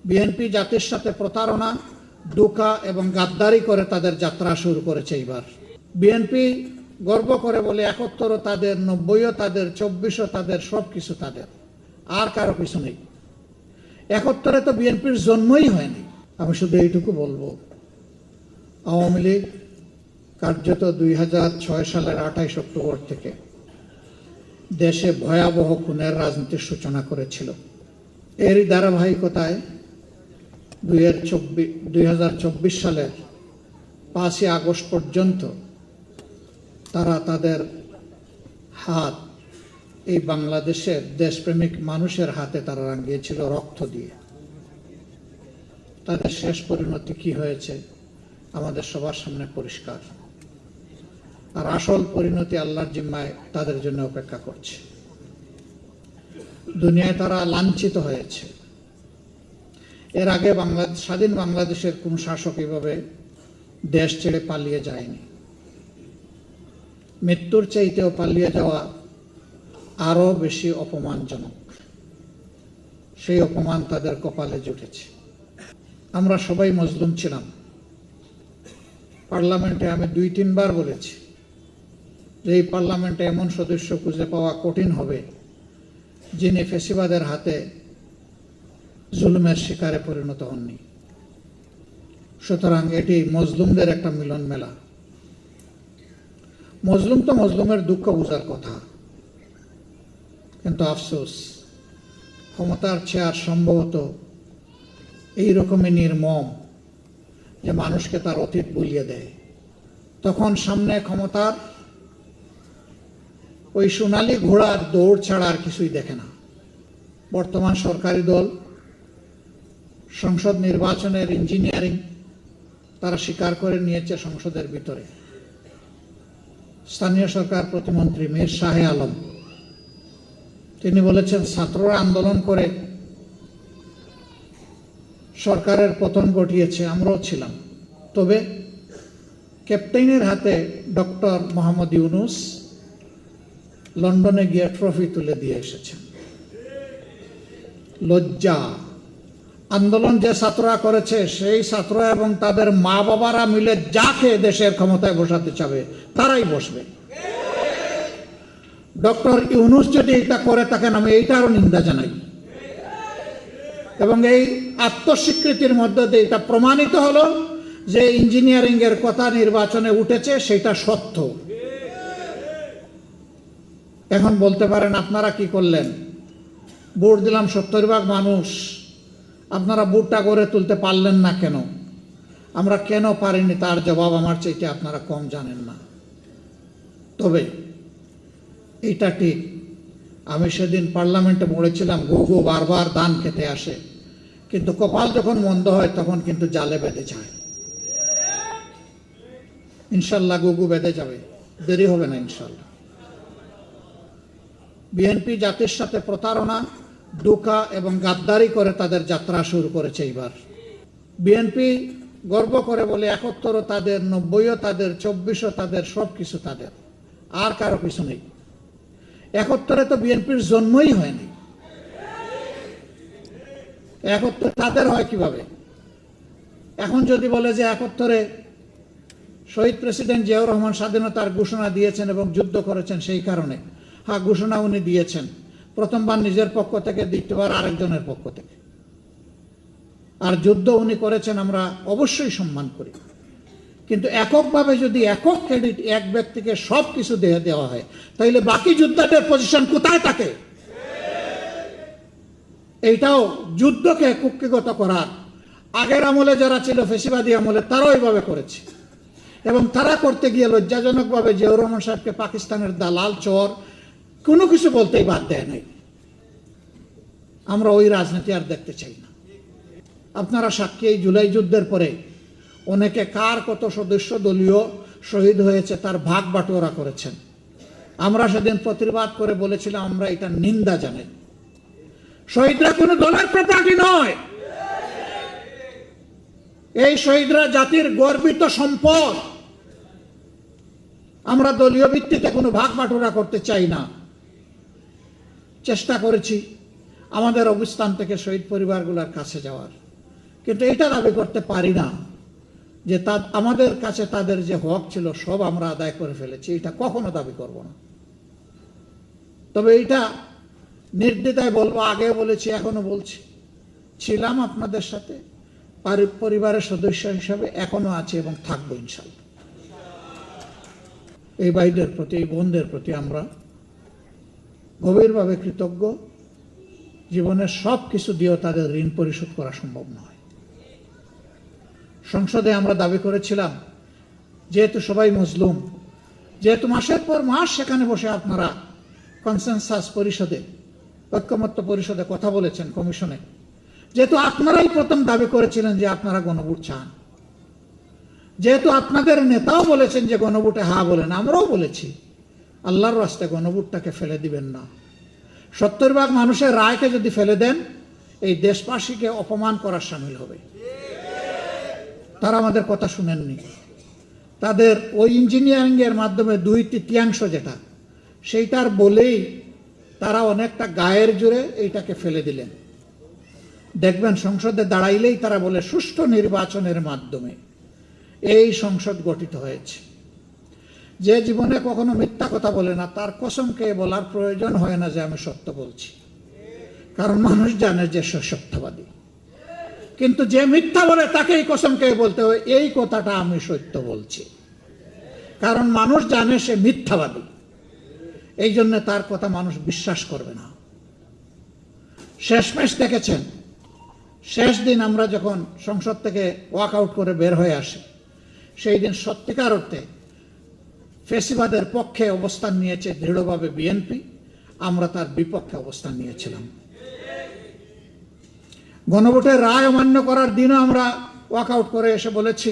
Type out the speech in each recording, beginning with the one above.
BNP জাতির সাথে প্রতারণা, ধোঁকা এবং গাদ্দারি করে তাদের যাত্রা শুরু করেছে। এবার বিএনপি গর্ব করে বলে ৭১ও তাদের, ৯০ও তাদের, ২৪ও তাদের, সব কিছু তাদের, আর কারো কিছু নেই। ৭১ তো বিএনপির জন্মই হয়নি। আমি শুধু এইটুকু বলবো, আওয়ামী লীগ কার্যত ২০০৬ সালের ২৮ অক্টোবর থেকে দেশে ভয়াবহ খুনের রাজনীতির সূচনা করেছিল। এরই ধারাবাহিকতায় ২০২৪ সালের ৫ই আগস্ট পর্যন্ত তারা তাদের হাত এই বাংলাদেশের দেশপ্রেমিক মানুষের হাতে তারা রাঙিয়েছিল রক্ত দিয়ে। তাদের শেষ পরিণতি কি হয়েছে আমাদের সবার সামনে পরিষ্কার। আর আসল পরিণতি আল্লাহর জিম্মায় তাদের জন্য অপেক্ষা করছে। দুনিয়ায় তারা লাঞ্ছিত হয়েছে। এর আগে স্বাধীন বাংলাদেশের কোন শাসক এভাবে দেশ ছেড়ে পালিয়ে যায়নি। মৃত্যুর চাইতেও পালিয়ে যাওয়া আরো বেশি অপমানজনক। সেই অপমান তাদের কপালে জুটেছে। আমরা সবাই মজলুম ছিলাম। পার্লামেন্টে আমি ২-৩ বার বলেছি যে এই পার্লামেন্টে এমন সদস্য খুঁজে পাওয়া কঠিন হবে যিনি ফ্যাসিবাদের হাতে জুলুমের শিকারে পরিণত হননি। সুতরাং এটি মজলুমদের একটা মিলন মেলা। মজলুম তো মজলুমের দুঃখ বোঝার কথা, কিন্তু আফসোস ক্ষমতার চেয়ার সম্ভবত এইরকমই নির্মম যে মানুষকে তার অতীত ভুলিয়ে দেয়। তখন সামনে ক্ষমতার ওই সোনালী ঘোড়ার দৌড় ছাড়া আর কিছুই দেখে না। বর্তমান সরকারি দল সংসদ নির্বাচনের ইঞ্জিনিয়ারিং তারা স্বীকার করে নিয়েছে সংসদের ভিতরে। স্থানীয় সরকার প্রতিমন্ত্রী মীর শাহে আলম তিনি বলেছেন ছাত্ররা আন্দোলন করে সরকারের পতন ঘটিয়েছে, আমরাও ছিলাম। তবে ক্যাপ্টেনের হাতে ডক্টর মোহাম্মদ ইউনূস লন্ডনে গিয়ে ট্রফি তুলে দিয়ে এসেছেন। লজ্জা! আন্দোলন যে ছাত্ররা করেছে সেই ছাত্র এবং তাদের মা বাবারা মিলে যাকে দেশের ক্ষমতায় বসাতে চাবে তারাই বসবে। ডক্টর ইউনূস যদি এটা করে থাকেন আমি এইটারও নিন্দা জানাই। এবং এই আত্মস্বীকৃতির মধ্যে দিয়ে এটা প্রমাণিত হলো যে ইঞ্জিনিয়ারিং এর কথা নির্বাচনে উঠেছে সেটা সত্য। এখন বলতে পারেন আপনারা কি করলেন? ভোট দিলাম ৭০ ভাগ মানুষ, আপনারা ভোটটা গড়ে তুলতে পারলেন না কেন? আমরা কেন পারিনি তার জবাব আমার চাইতে আপনারা কম জানেন না। তবে এটা ঠিক, আমি সেদিন পার্লামেন্টে বলেছিলাম গুগু বারবার দান খেতে আসে, কিন্তু কপাল যখন মন্দ হয় তখন কিন্তু জালে বেঁধে যায়। ইনশাল্লাহ গুগু বেঁধে যাবে, দেরি হবে না ইনশাল্লাহ। বিএনপি জাতির সাথে প্রতারণা, ধোঁকা এবং গাদ্দারি করে তাদের যাত্রা শুরু করেছে। এবার বিএনপি গর্ব করে বলে ৭১ও তাদের, ৯০ও তাদের, ২৪ও তাদের, সব কিছু তাদের, আর কারো কিছু নেই। ৭১ তো বিএনপির জন্মই হয়নি। ৭১ তাদের হয় কিভাবে? এখন যদি বলে যে ৭১ শহীদ প্রেসিডেন্ট জিয়াউর রহমান স্বাধীনতার ঘোষণা দিয়েছেন এবং যুদ্ধ করেছেন, সেই কারণে হ্যাঁ ঘোষণা উনি দিয়েছেন, প্রথমবার নিজের পক্ষ থেকে, দ্বিতীয়বার আরেকজনের পক্ষ থেকে। আর যুদ্ধ উনি করেছেন আমরা অবশ্যই সম্মান করি, কিন্তু এককভাবে যদি একক ক্রেডিট এক ব্যক্তিকে সব কিছু দেওয়া হয় তাহলে বাকি যোদ্ধাদের পজিশন কোথায় থাকে? এইটাও যুদ্ধকে কুক্ষিগত করার আগের আমলে যারা ছিল ফেসিবাদী আমলে তারাও এইভাবে করেছে, এবং তারা করতে গিয়ে লজ্জাজনকভাবে জিয়াউর রহমান সাহেবকে পাকিস্তানের দালাল, চোর কোনো কিছু বলতেই বাদ দেয় নাই। আমরা ওই রাজনীতি আর দেখতে চাই না। আপনারা সাক্ষী, এই জুলাই যুদ্ধের পরে অনেকে কার কত সদস্য দলীয় শহীদ হয়েছে তার ভাগ বাটোয়ারা করেছেন। আমরা সেদিন প্রতিবাদ করে বলেছিলাম আমরা এটা নিন্দা জানাই। শহীদরা কোনো দলের প্রপার্টি নয়, এই শহীদরা জাতির গর্বিত সম্পদ। আমরা দলীয় ভিত্তিতে কোনো ভাগ বাটোয়ারা করতে চাই না। চেষ্টা করেছি আমাদের অবস্থান থেকে শহীদ পরিবারগুলোর কাছে যাওয়ার। কিন্তু এটা দাবি করতে পারি না যে আমাদের কাছে তাদের যে হক ছিল সব আমরা আদায় করে ফেলেছি, এটা কখনো দাবি করব না। তবে এটা নির্দ্বিধায় বলবো, আগে বলেছি এখনো বলছি, ছিলাম আপনাদের সাথে পরিবারের সদস্য হিসাবে, এখনো আছে এবং থাকবো ইনশাল্লাহ। এই ভাইদের প্রতি, এই বোনদের প্রতি আমরা গভীরভাবে কৃতজ্ঞ। জীবনের সব কিছু দিয়েও তাদের ঋণ পরিশোধ করা সম্ভব নয়। সংসদে আমরা দাবি করেছিলাম, যেহেতু সবাই মজলুম, যেহেতু মাসের পর মাস সেখানে বসে আপনারা কনসেনসাস পরিষদে, ঐক্যমত্য পরিষদে কথা বলেছেন, কমিশনে, যেহেতু আপনারাই প্রথম দাবি করেছিলেন যে আপনারা গণভোট চান, যেহেতু আপনাদের নেতাও বলেছেন যে গণভোটে হ্যাঁ বলেন, আমরাও বলেছি আল্লাহর রাস্তায় গণভোটটাকে ফেলে দিবেন না। 70% মানুষের রায়কে যদি ফেলে দেন, এই দেশবাসীকে অপমান করার সামিল হবে। তারা আমাদের কথা শুনেননি। তাদের ওই ইঞ্জিনিয়ারিং এর মাধ্যমে 2/3 যেটা, সেইটার বলেই তারা অনেকটা গায়ের জোরে এইটাকে ফেলে দিলেন। দেখবেন সংসদে দাঁড়াইলেই তারা বলে সুষ্ঠু নির্বাচনের মাধ্যমে এই সংসদ গঠিত হয়েছে। যে জীবনে কখনো মিথ্যা কথা বলে না, তার কসমকে বলার প্রয়োজন হয় না যে আমি সত্য বলছি, কারণ মানুষ জানে যে সে সত্যবাদী। কিন্তু যে মিথ্যা বলে তাকে এই কসমকে বলতে হয় এই কথাটা আমি সত্য বলছি, কারণ মানুষ জানে সে মিথ্যাবাদী। এই জন্য তার কথা মানুষ বিশ্বাস করবে না। শেষমেশ দেখেছেন, শেষ দিন আমরা যখন সংসদ থেকে ওয়াক আউট করে বের হয়ে আসি, সেই দিন সত্যিকার অর্থে ফ্যাসিবাদের পক্ষে অবস্থান নিয়েছে দৃঢ়ভাবে বিএনপি, আমরা তার বিপক্ষে অবস্থান নিয়েছিলাম। গণভোটের রায় অমান্য করার দিনও আমরা ওয়াক আউট করে এসে বলেছি,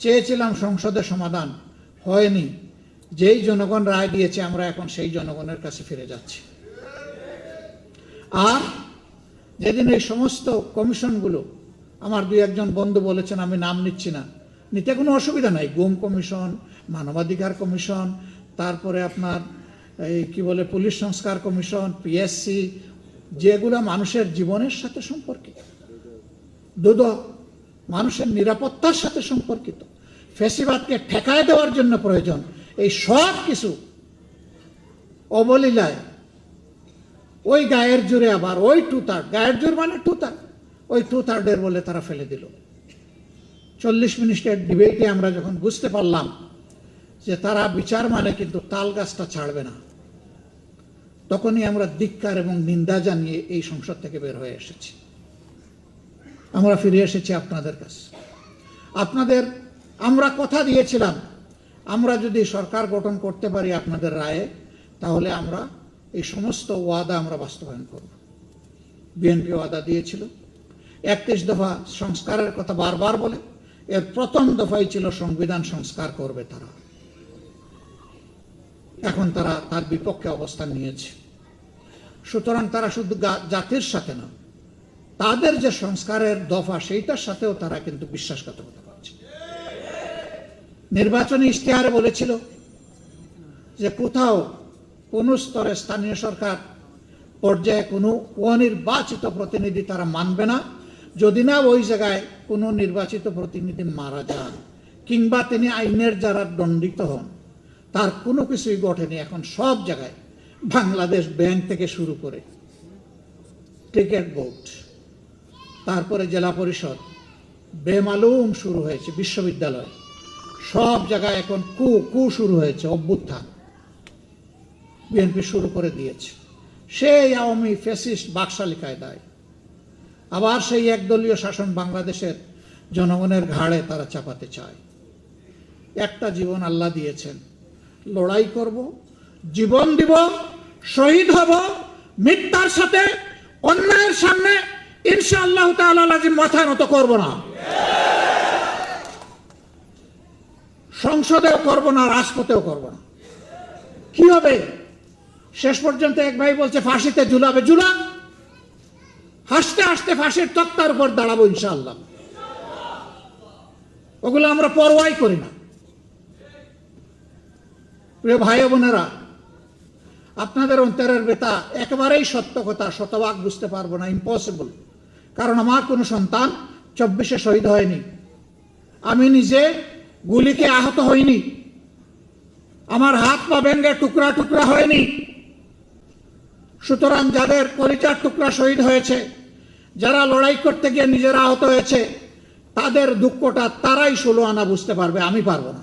চেয়েছিলাম সংসদে সমাধান, হয়নি, যেই জনগণ রায় দিয়েছে আমরা এখন সেই জনগণের কাছে ফিরে যাচ্ছি। আর যেদিন এই সমস্ত কমিশনগুলো, আমার 2-1 বন্ধু বলেছেন, আমি নাম নিচ্ছি না, নিতে কোনো অসুবিধা নাই, গুম কমিশন, মানবাধিকার কমিশন, তারপরে আপনার এই কি বলে পুলিশ সংস্কার কমিশন, পিএসসি, যেগুলো মানুষের জীবনের সাথে সম্পর্কিত, দুদক মানুষের নিরাপত্তার সাথে সম্পর্কিত, ফ্যাসিবাদকে ঠেকায় দেওয়ার জন্য প্রয়োজন, এই সব কিছু অবলীলায় ওই গায়ের জোরে, আবার ওই 2/3, গায়ের জোর মানে 2/3, ওই 2/3 বলে তারা ফেলে দিল। 40 মিনিটের ডিবেটে আমরা যখন বুঝতে পারলাম যে তারা বিচার মানে কিন্তু তাল গাছটা ছাড়বে না, তখনই আমরা ধিক্কার এবং নিন্দা জানিয়ে এই সংসদ থেকে বের হয়ে এসেছি। আমরা ফিরে এসেছি আপনাদের কাছে। আপনাদের আমরা কথা দিয়েছিলাম, আমরা যদি সরকার গঠন করতে পারি আপনাদের রায়ে, তাহলে আমরা এই সমস্ত ওয়াদা আমরা বাস্তবায়ন করব। বিএনপি ওয়াদা দিয়েছিল, 31 দফা সংস্কারের কথা বারবার বলে, এর প্রথম দফাই ছিল সংবিধান সংস্কার করবে তারা। এখন তারা তার বিপক্ষে অবস্থান নিয়েছে। সুতরাং তারা শুধু জাতির সাথে না, তাদের যে সংস্কারের দফা সেইটার সাথেও তারা কিন্তু বিশ্বাসঘাতকতা করছে। নির্বাচনী ইশতেহারে বলেছিল যে কোথাও কোন স্তরে স্থানীয় সরকার পর্যায়ে কোনো অনির্বাচিত প্রতিনিধি তারা মানবে না, যদি না ওই জায়গায় কোনো নির্বাচিত প্রতিনিধি মারা যান কিংবা তিনি আইনের যারা দণ্ডিত হন, তার কোনো কিছুই ঘটেনি। এখন সব জায়গায় বাংলাদেশ ব্যাংক থেকে শুরু করে ক্রিকেট বোর্ড, তারপরে জেলা পরিষদ, বেমালুম শুরু হয়েছে, বিশ্ববিদ্যালয়, সব জায়গায় এখন কু শুরু হয়েছে, অভ্যুত্থান বিএনপি শুরু করে দিয়েছে। সেই আওয়ামী ফ্যাসিস্ট বাকশালী কায়দায় আবার সেই একদলীয় শাসন বাংলাদেশের জনগণের ঘাড়ে তারা চাপাতে চায়। একটা জীবন আল্লাহ দিয়েছেন, লড়াই করব, জীবন দিব, শহীদ হব, মিথ্যার সাথে অন্যায়ের সামনে ইনশাআল্লাহ তাআলা লাজিম মাথা নত করব না, সংসদেও করব না, রাজপথেও করব না। কি হবে? শেষ পর্যন্ত এক ভাই বলছে ফাঁসিতে ঝুলাবে, ঝুলান, হাসতে হাসতে ফাঁসির তক্তার উপর দাঁড়াবো ইনশাআল্লাহ। ওগুলো আমরা পরোয়াই করি না। প্রিয় ভাই বোনেরা, আপনাদের অন্তরের ব্যথা একেবারেই সত্য কথা, শতভাগ বুঝতে পারবো না, ইম্পসিবল। কারণ আমার কোনো সন্তান 24-এ শহীদ হয়নি, আমি নিজে গুলিকে আহত হইনি, আমার হাত পা ভেঙে টুকরা টুকরা হয়নি। সুতরাং যাদের কলিজার টুকরা শহীদ হয়েছে, যারা লড়াই করতে গিয়ে নিজেরা আহত হয়েছে, তাদের দুঃখটা তারাই 16 আনা বুঝতে পারবে, আমি পারবো না।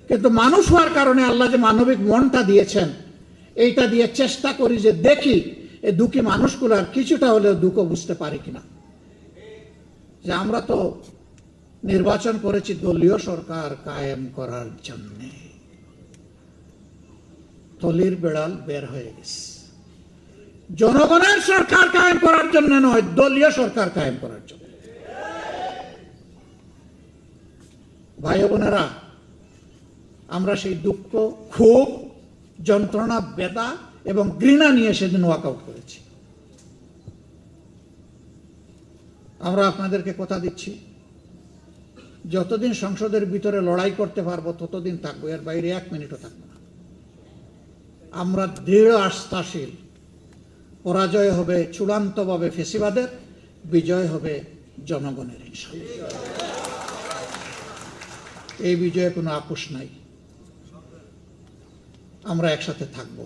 কিন্তু মানুষ হওয়ার কারণে আল্লাহ যে মানবিক মনটা দিয়েছেন, এইটা দিয়ে চেষ্টা করি যে দেখি এই দুঃখী মানুষগুলার কিছুটা হলেও দুঃখ বুঝতে পারি কিনা। যে আমরা তো নির্বাচন করেছি দলীয় সরকার কায়েম করার জন্য, থলির বেড়াল বের হয়ে গেছে। জনগণের সরকার কায়েম করার জন্য নয়, দলীয় সরকার কায়েম করার জন্য। ভাই বোনেরা, আমরা সেই দুঃখ, ক্ষোভ, যন্ত্রণা, বেদা এবং ঘৃণা নিয়ে সেদিন ওয়াকআউট করেছি। আমরা আপনাদেরকে কথা দিচ্ছি, যতদিন সংসদের ভিতরে লড়াই করতে পারবো ততদিন থাকবো, এর বাইরে 1 মিনিটও থাকবো না। আমরা দৃঢ় আস্থাশীল, পরাজয় হবে চূড়ান্তভাবে ফেসিবাদের, বিজয় হবে জনগণের। ইনশাআল্লাহ এই বিজয়ে কোনো আপোষ নাই, আমরা একসাথে থাকবো।